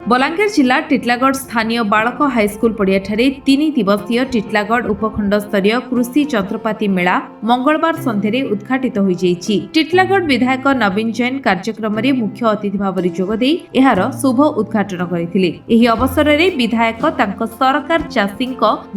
बलांगीर जिला टिटलागढ़ स्थानीय बालक हाईस्कूल पड़िया 3 दिवसीय टिटलागढ़ उपखंड स्तरीय कृषि जंत्रपाति मेला मंगलवार सन्ध्या उद्घाटित हो जाइछि। टिटलागढ़ विधायक नवीन जैन कार्यक्रम में मुख्य अतिथि भाव जोगदे एहार शुभ उद्घाटन करथिले। एही अवसर में विधायक तांको सरकार चाषी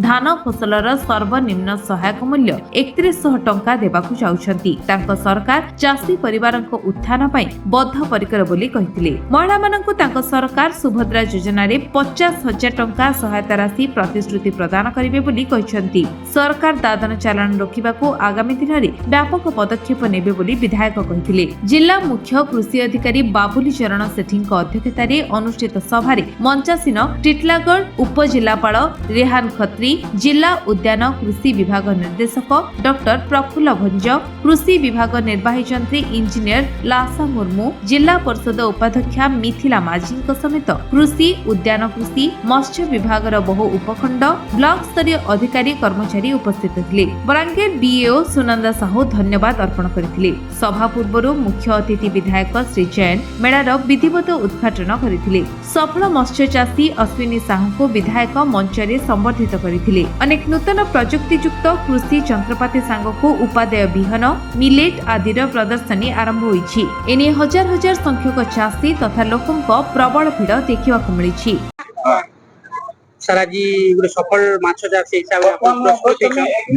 धान फसलर सर्वनिम्न सहायक मूल्य 3100 टंका देबाकू जाउछंती। तांको सरकार चाषी परिवारक उत्थान पई बद्धपरिकर बोली कहिथिले। महिला माननकु तांको सरकार सुभद्रा योजना रे 50,000 टंका सहायता राशि प्रतिश्रुति प्रदान करिवे बोली कहिसंती। सरकार दादन चालान रोकिबाकू आगामी दिन रे व्यापक पदक्षेप नेबे बोली विधायक कहिथिले। जिला मुख्य कृषि अधिकारी बाबुली चरण सेठीଙ୍କ अध्यक्षतारे अनुष्ठित सभारे मंचासीन टिटलागढ़ उपजिल्लापाल रेहान खत्री, जिला उद्यान कृषि विभाग निर्देशक डॉक्टर प्रफुल्ल भंज, कृषि विभाग निर्वाही यंत्री इंजीनियर लासा मुर्मू, जिला परिषद उपाध्यक्षा मिथिला माझी समेत कृषि उद्यान कृषि मत्स्य विभाग बहु उपखंड ब्लॉक स्तरीय अधिकारी कर्मचारी उपस्थित थे। बलांगीर बीएओ सुनंदा साहू धन्यवाद अर्पण करथिले। सभा पूर्व मुख्य अतिथि विधायक श्री जैन मेलार विधिवत उद्घाटन करथिले। सफल मत्स्य चाषी अश्विनी साहू को विधायक मंच में संबर्धित करथिले। अनेक नूतन प्रजुक्तियुक्त कृषि जंत्रपाति सांगको उपादेय बिहन मिलेट आदिर प्रदर्शनी आरंभ होईछि। एने हजार हजार संख्यक चाषी तथा लोकंक प्रबल भिड़ देखा मिली। सारा जी गोटे सफल माछ चाषी हिसाब प्रस्तुत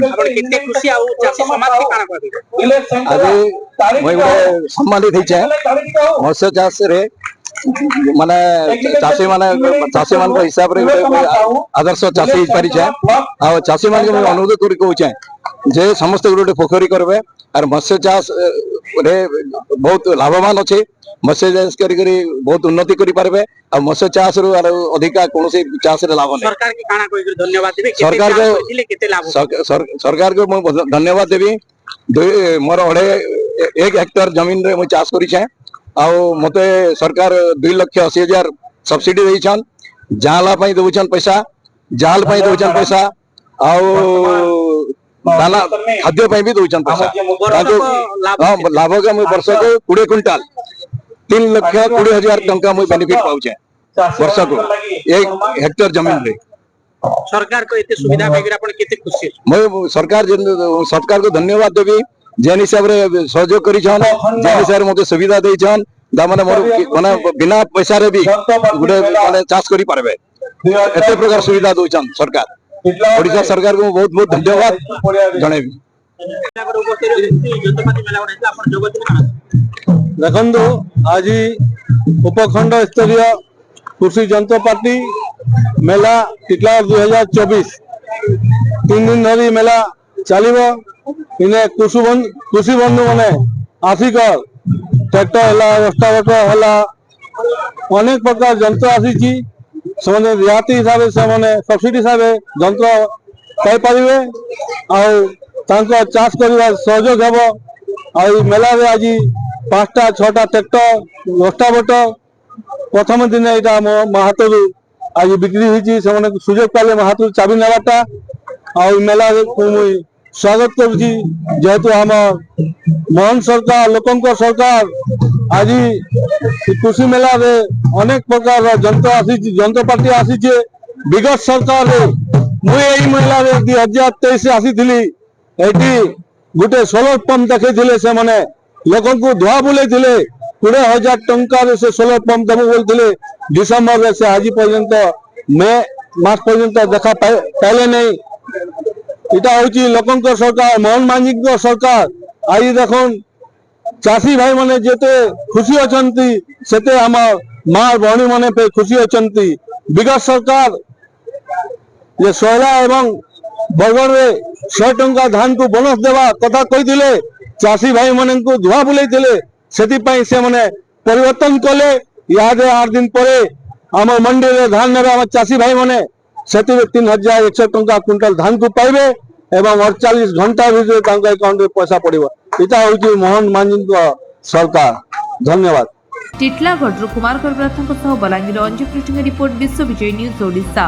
आपण केते खुशी आ चाषी समाज के काना कहबे। आज मैं गोटे सम्मानित होइछे मत्स्य चाष रे माने चाषी मान हिसाब रे आदर्श चाषी हो पारिछे। आ चाषी मान के अनुरोध करि कहउछे जे समस्त गोटे पोखरी करबे और मत्स्य चाष रे बहुत लाभवान अछि। मत्स्य चाष करी बहुत उन्नति करि पारबे आ मत्स्य चाष रो अधिका कोनोसी चाष रे लाभ नै। सरकार के काना कहि धन्यवाद देबे। सरकार को केते लाभ सरकार को मैं धन्यवाद देबी। मोर 1 हेक्टर जमीन रे मैं चाष करिछे आ मते सरकार 2,80,000 सब्सिडी देइछन। जाला पई दोछन पैसा, जाल पई दोछन पैसा आ दाना खाद्य पई भी दोछन पैसा। लाभ के मैं वर्ष को 20 क्विंटल 3,20,000 टंका मैं बेनिफिट पाउछे वर्ष को 1 हेक्टर जमीन रे। सरकार को एते सुविधा पाइकर आपण केते खुशी। मैं सरकार को धन्यवाद देबी जेन हिसाब रे सहयोग करिछन, जेन हिसाब रे मते सुविधा देइछन। दा माने मोर माने बिना पैसा रे भी गुडे माने चाष करि पारबे एते प्रकार सुविधा दोछन सरकार। ओडिसा सरकार को बहुत बहुत धन्यवाद जणेबी। देखो आज उपखंड स्तरीय कृषि जंत्रपाति मेला टिटलागढ़ 2024 3 दिन धरी मेला चलिबो। इने कृषि बंधु माने आसिक ट्रैक्टर हला, रोस्टावेटर हला, अनेक प्रकार जंत्र आसी से रियायती हिसाब से सब्सिडी हिसाब जंत्र पाई पारिबे आ चाष करबा सहयोग हेबो। आ मेला रे आज 5टा 6टा ट्रैक्टर रोस्टावेटर प्रथम दिन यहाँ महातु आज बिक्री होती सुजोग पाले महातु चाबी नेवाटा आ मेला स्वागत करुची। जेहेतु आम मोहन सरकार लोकंक सरकार आज कृषि मेला रे अनेक प्रकार जंत्र आसी जंत्रपाति आसी। विगत सरकार मुझे मेला रे 2023 आसी गोटे सोलर पंप देखते से मैंने लोक धुआ बुले 20,000 टंका से सोलर पंप देव बोलते डिसेम्बर से आज पर्यंत मे मास पर्यंत देखा पाइले नहीं। इटा हूँ लोकंक सरकार मोहन माझी सरकार। आज देख चाषी भाई माने जेते खुशी अछंती सेते आम माँ भौणी माने पे खुशी अछंती। विगत सरकार ये सोहला एवं बरगढ़ रे 100 टंका धान को बोनस देवा कथा कही चाषी भाई माने को धुआ बुले से माने परिवर्तन कले। याद 8 दिन परे आम मंडी रे धान ने चाषी भाई माने 3,100 टंका क्विंटल धान को पाइबे एवं 48 घंटा भीतर अकाउंट में पैसा पड़ो। इटा हूँ मोहन माझी सरकार। धन्यवाद। टिटलागढ़ कुमार करब्रथ बलांगीर अंजु कृष्ण रिपोर्ट विश्व विजय न्यूज ओडिशा।